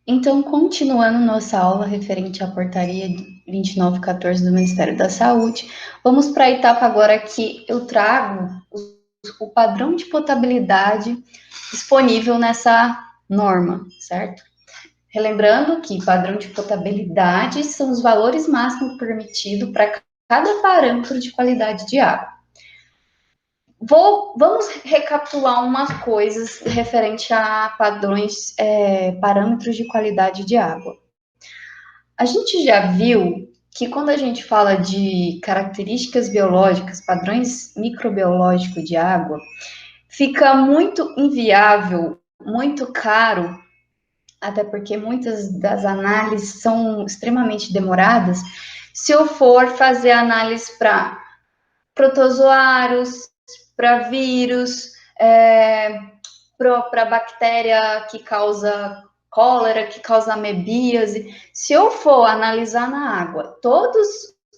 Então, continuando nossa aula referente à portaria 2914 do Ministério da Saúde, vamos para a etapa agora que eu trago o padrão de potabilidade disponível nessa norma, certo? Relembrando que padrão de potabilidade são os valores máximos permitidos para cada parâmetro de qualidade de água. Vamos recapitular umas coisas referente a padrões, parâmetros de qualidade de água. A gente já viu que quando a gente fala de características biológicas, padrões microbiológicos de água, fica muito inviável, muito caro, até porque muitas das análises são extremamente demoradas, se eu for fazer análise para protozoários, para vírus, para bactéria que causa cólera, que causa amebíase. Se eu for analisar na água todos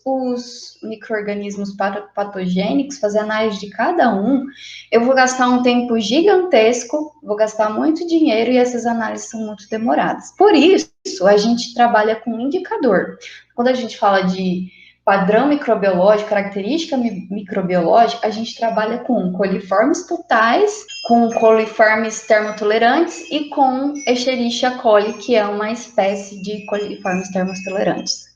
os micro-organismos patogênicos, fazer análise de cada um, eu vou gastar um tempo gigantesco, vou gastar muito dinheiro e essas análises são muito demoradas. Por isso, a gente trabalha com um indicador. Quando a gente fala de padrão microbiológico, característica microbiológica, a gente trabalha com coliformes totais, com coliformes termotolerantes e com Escherichia coli, que é uma espécie de coliformes termotolerantes.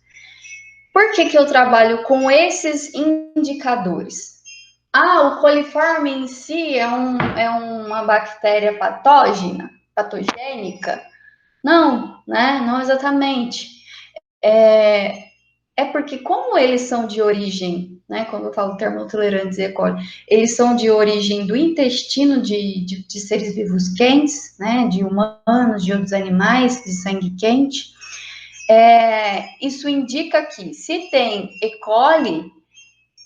Por que eu trabalho com esses indicadores? O coliforme em si é uma bactéria patogênica? Não, né? Não exatamente. É porque como eles são de origem, né, quando eu falo termotolerantes e E. coli, eles são de origem do intestino de seres vivos quentes, né, de humanos, de outros animais de sangue quente, isso indica que se tem E. coli,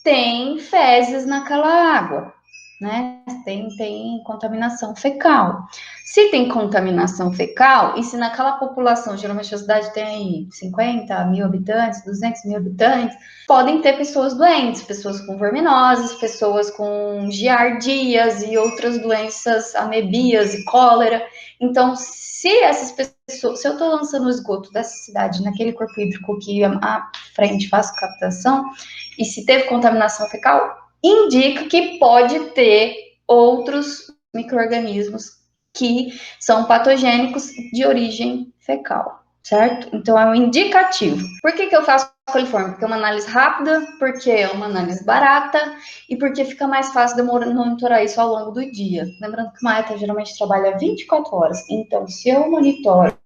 tem fezes naquela água, né? Tem contaminação fecal. Se tem contaminação fecal, e se naquela população, geralmente a cidade tem aí 50 mil habitantes, 200 mil habitantes, podem ter pessoas doentes, pessoas com verminoses, pessoas com giardias e outras doenças, amebias e cólera. Então, se essas pessoas, se eu estou lançando o esgoto dessa cidade naquele corpo hídrico que à frente faço captação, e se teve contaminação fecal, indica que pode ter outros micro-organismos que são patogênicos de origem fecal, certo? Então é um indicativo. Por que eu faço coliforme? Porque é uma análise rápida, porque é uma análise barata e porque fica mais fácil de monitorar isso ao longo do dia. Lembrando que uma ETA geralmente trabalha 24 horas, então se eu monitoro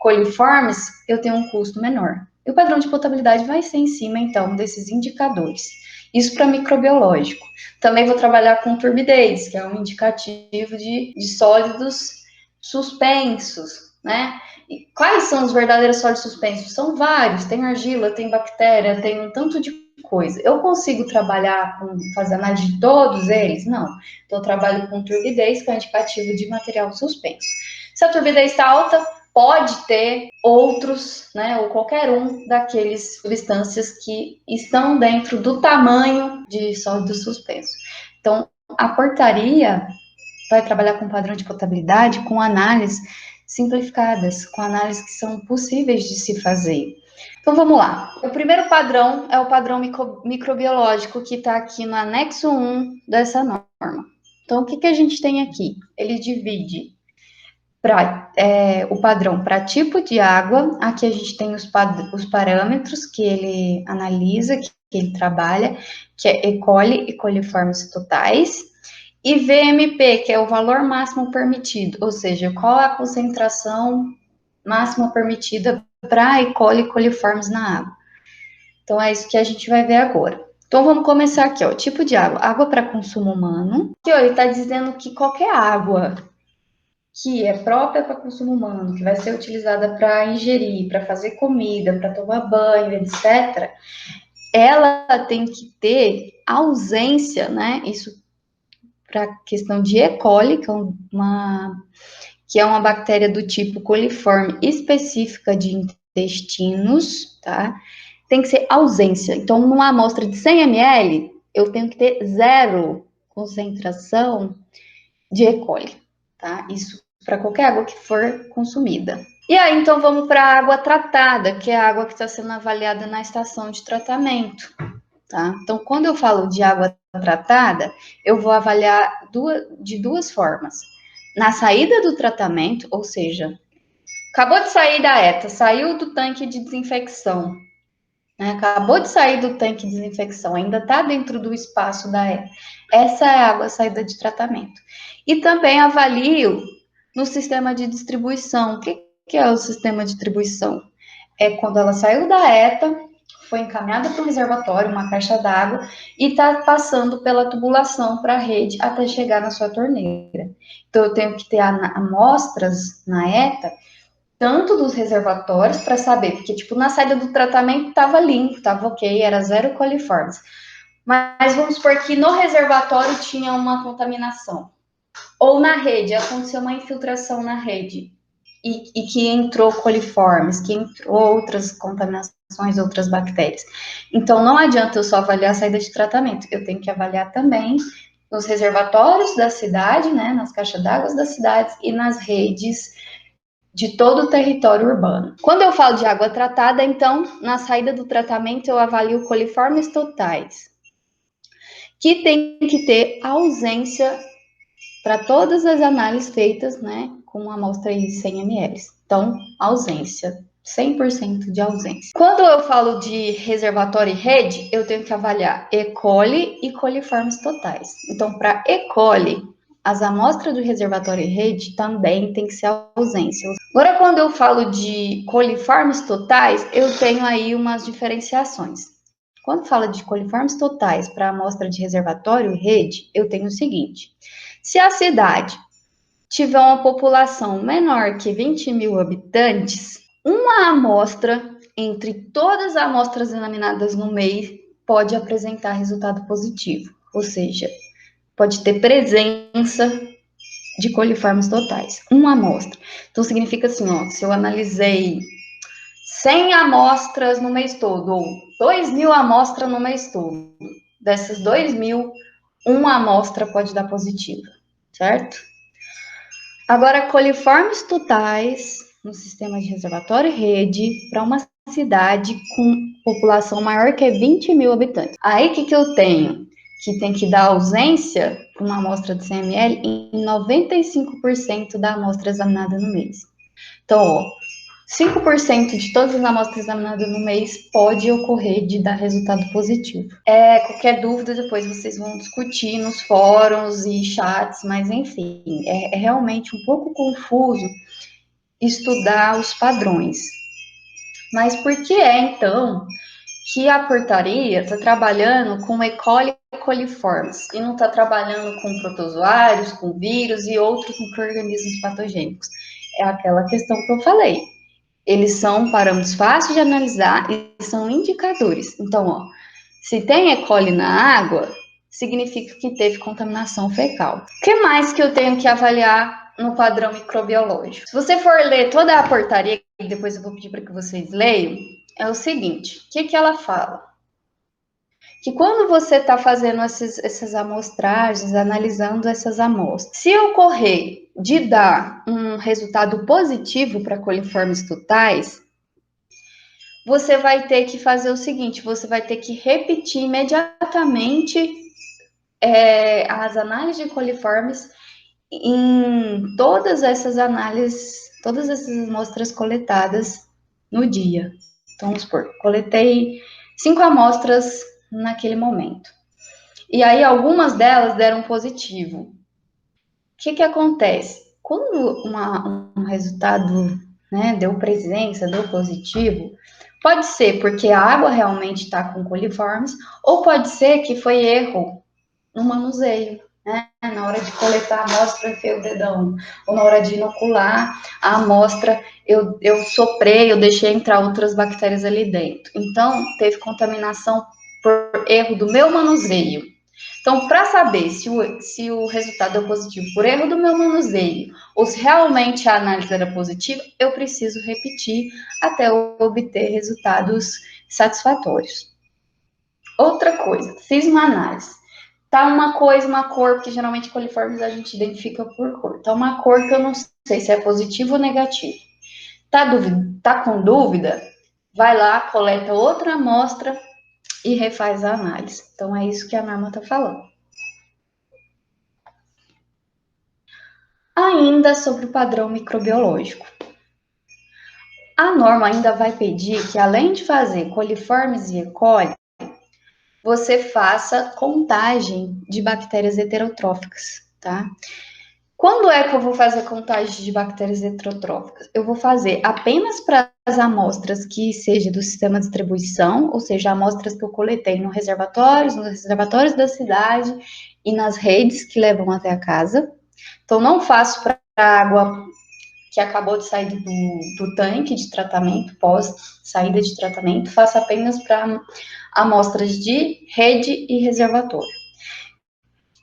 coliformes, eu tenho um custo menor. E o padrão de potabilidade vai ser em cima, então, desses indicadores. Isso para microbiológico. Também vou trabalhar com turbidez, que é um indicativo de sólidos suspensos, né? E quais são os verdadeiros sólidos suspensos? São vários, tem argila, tem bactéria, tem um tanto de coisa. Eu consigo trabalhar com, fazer análise de todos eles? Não. Então, eu trabalho com turbidez, que é um indicativo de material suspenso. Se a turbidez está alta, pode ter outros, né, ou qualquer um daqueles substâncias que estão dentro do tamanho de sólido suspenso. Então, a portaria vai trabalhar com padrão de potabilidade, com análises simplificadas, com análises que são possíveis de se fazer. Então, vamos lá. O primeiro padrão é o padrão microbiológico, que está aqui no anexo 1 dessa norma. Então, o que a gente tem aqui? Ele divide o padrão para tipo de água. Aqui a gente tem os parâmetros que ele analisa, que ele trabalha, que é E. coli e coliformes totais, e VMP, que é o valor máximo permitido, ou seja, qual é a concentração máxima permitida para E. coli e coliformes na água. Então, é isso que a gente vai ver agora. Então, vamos começar aqui, ó, tipo de água. Água para consumo humano. Aqui, ó, ele está dizendo que qualquer água que é própria para consumo humano, que vai ser utilizada para ingerir, para fazer comida, para tomar banho, etc., ela tem que ter ausência, né? Isso para questão de E. coli, que é uma bactéria do tipo coliforme específica de intestinos, tá? Tem que ser ausência. Então, numa amostra de 100 ml, eu tenho que ter zero concentração de E. coli, tá? Isso para qualquer água que for consumida. E aí, então, vamos para a água tratada, que é a água que está sendo avaliada na estação de tratamento, tá? Então, quando eu falo de água tratada, eu vou avaliar de duas formas. Na saída do tratamento, ou seja, acabou de sair da ETA, saiu do tanque de desinfecção, né? Acabou de sair do tanque de desinfecção, ainda está dentro do espaço da ETA. Essa é a água saída de tratamento. E também avalio no sistema de distribuição. O que é o sistema de distribuição? É quando ela saiu da ETA, foi encaminhada para o reservatório, uma caixa d'água, e está passando pela tubulação para a rede até chegar na sua torneira. Então, eu tenho que ter amostras na ETA, tanto dos reservatórios, para saber, porque, tipo, na saída do tratamento estava limpo, estava ok, era zero coliformes. Mas vamos supor que no reservatório tinha uma contaminação. Ou na rede, aconteceu uma infiltração na rede e que entrou coliformes, que entrou outras contaminações, outras bactérias. Então, não adianta eu só avaliar a saída de tratamento, eu tenho que avaliar também nos reservatórios da cidade, né, nas caixas d'água das cidades e nas redes de todo o território urbano. Quando eu falo de água tratada, então, na saída do tratamento eu avalio coliformes totais, que tem que ter ausência para todas as análises feitas, né, com uma amostra de 100 ml. Então, ausência, 100% de ausência. Quando eu falo de reservatório e rede, eu tenho que avaliar E. coli e coliformes totais. Então, para E. coli, as amostras do reservatório e rede também tem que ser ausência. Agora, quando eu falo de coliformes totais, eu tenho aí umas diferenciações. Quando fala de coliformes totais para amostra de reservatório e rede, eu tenho o seguinte: se a cidade tiver uma população menor que 20 mil habitantes, uma amostra entre todas as amostras examinadas no mês pode apresentar resultado positivo, ou seja, pode ter presença de coliformes totais, uma amostra. Então, significa assim, ó, se eu analisei 100 amostras no mês todo, ou 2.000 amostras no mês todo, dessas 2.000, uma amostra pode dar positiva, certo? Agora, coliformes totais no sistema de reservatório e rede para uma cidade com população maior que 20 mil habitantes. Aí, o que eu tenho? Que tem que dar ausência para uma amostra de 100 ml em 95% da amostra examinada no mês. Então, ó, 5% de todas as amostras examinadas no mês pode ocorrer de dar resultado positivo. Qualquer dúvida, depois vocês vão discutir nos fóruns e chats, mas enfim, é realmente um pouco confuso estudar os padrões. Mas por que então que a portaria está trabalhando com E. coli e coliformes e não está trabalhando com protozoários, com vírus e outros micro-organismos patogênicos? É aquela questão que eu falei. Eles são parâmetros fáceis de analisar e são indicadores. Então, ó, se tem E. coli na água, significa que teve contaminação fecal. O que mais que eu tenho que avaliar no padrão microbiológico? Se você for ler toda a portaria, e depois eu vou pedir para que vocês leiam, é o seguinte: o que ela fala? Que quando você está fazendo essas amostragens, analisando essas amostras, se ocorrer de dar um resultado positivo para coliformes totais, você vai ter que fazer o seguinte: você vai ter que repetir imediatamente as análises de coliformes em todas essas análises, todas essas amostras coletadas no dia. Então, vamos supor, coletei 5 amostras naquele momento. E aí, algumas delas deram positivo. O que acontece? Quando um resultado, né, deu presença, deu positivo, pode ser porque a água realmente está com coliformes, ou pode ser que foi erro no manuseio, né? Na hora de coletar a amostra, eu enfiei o dedão, ou na hora de inocular a amostra, eu soprei, eu deixei entrar outras bactérias ali dentro. Então, teve contaminação por erro do meu manuseio. Então, para saber se o resultado é positivo por erro do meu manuseio ou se realmente a análise era positiva, eu preciso repetir até eu obter resultados satisfatórios. Outra coisa, fiz uma análise. Tá uma coisa, uma cor, porque geralmente coliformes a gente identifica por cor. Tá uma cor que eu não sei se é positivo ou negativo. Tá com dúvida? Vai lá, coleta outra amostra e refaz a análise. Então, é isso que a norma está falando. Ainda sobre o padrão microbiológico. A norma ainda vai pedir que, além de fazer coliformes e E. coli, você faça contagem de bactérias heterotróficas, tá? Quando é que eu vou fazer contagem de bactérias heterotróficas? Eu vou fazer apenas para as amostras que seja do sistema de distribuição, ou seja, amostras que eu coletei nos reservatórios da cidade e nas redes que levam até a casa. Então, não faço para água que acabou de sair do tanque de tratamento, pós saída de tratamento, faço apenas para amostras de rede e reservatório.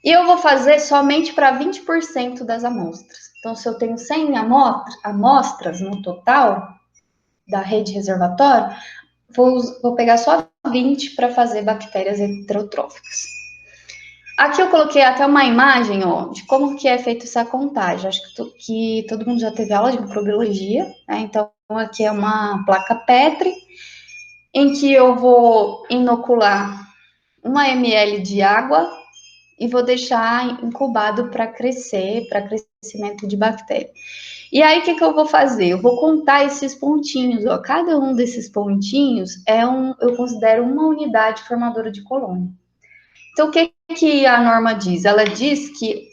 E eu vou fazer somente para 20% das amostras. Então, se eu tenho 100 amostras no total da rede reservatório, vou pegar só 20 para fazer bactérias heterotróficas. Aqui eu coloquei até uma imagem, ó, de como que é feita essa contagem. Acho que todo mundo já teve aula de microbiologia, né? Então, aqui é uma placa Petri, em que eu vou inocular 1 ml de água e vou deixar incubado para crescimento de bactéria. E aí, o que eu vou fazer? Eu vou contar esses pontinhos, ó. Cada um desses pontinhos eu considero uma unidade formadora de colônia. Então, o que a norma diz? Ela diz que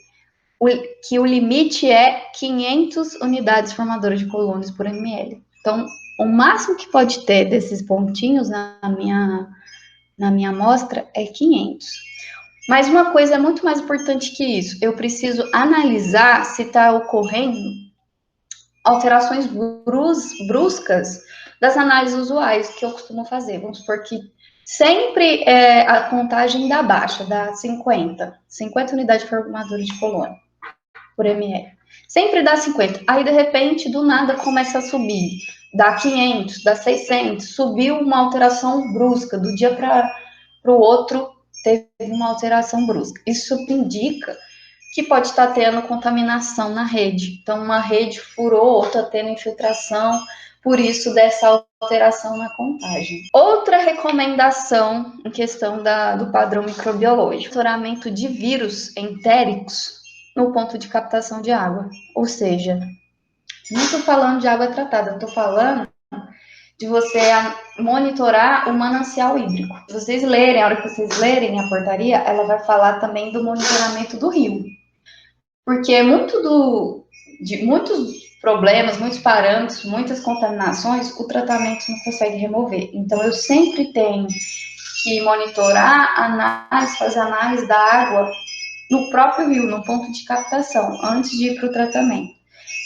o limite é 500 unidades formadoras de colônias por ml. Então, o máximo que pode ter desses pontinhos na minha amostra é 500. Mas uma coisa é muito mais importante que isso. Eu preciso analisar se está ocorrendo alterações bruscas das análises usuais que eu costumo fazer. Vamos supor que sempre a contagem dá baixa, dá 50 unidades formadoras de colônia por ml. Sempre dá 50. Aí, de repente, do nada, começa a subir. Dá 500, dá 600. Subiu uma alteração brusca. Do dia para o outro, teve uma alteração brusca. Isso indica que pode estar tendo contaminação na rede. Então, uma rede furou, outra tendo infiltração, por isso dessa alteração na contagem. Outra recomendação em questão do padrão microbiológico, monitoramento de vírus entéricos no ponto de captação de água. Ou seja, não estou falando de água tratada, estou falando de você monitorar o manancial hídrico. Se vocês lerem, a hora que vocês lerem a portaria, ela vai falar também do monitoramento do rio. Porque de muitos problemas, muitos parâmetros, muitas contaminações, o tratamento não consegue remover. Então, eu sempre tenho que monitorar, fazer análise da água no próprio rio, no ponto de captação, antes de ir para o tratamento.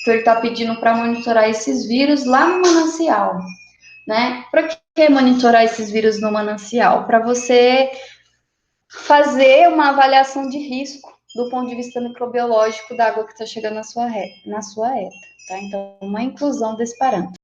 Então, ele está pedindo para monitorar esses vírus lá no manancial, né? Para que monitorar esses vírus no manancial? Para você fazer uma avaliação de risco do ponto de vista microbiológico da água que está chegando na sua ETA, tá? Então, uma inclusão desse parâmetro.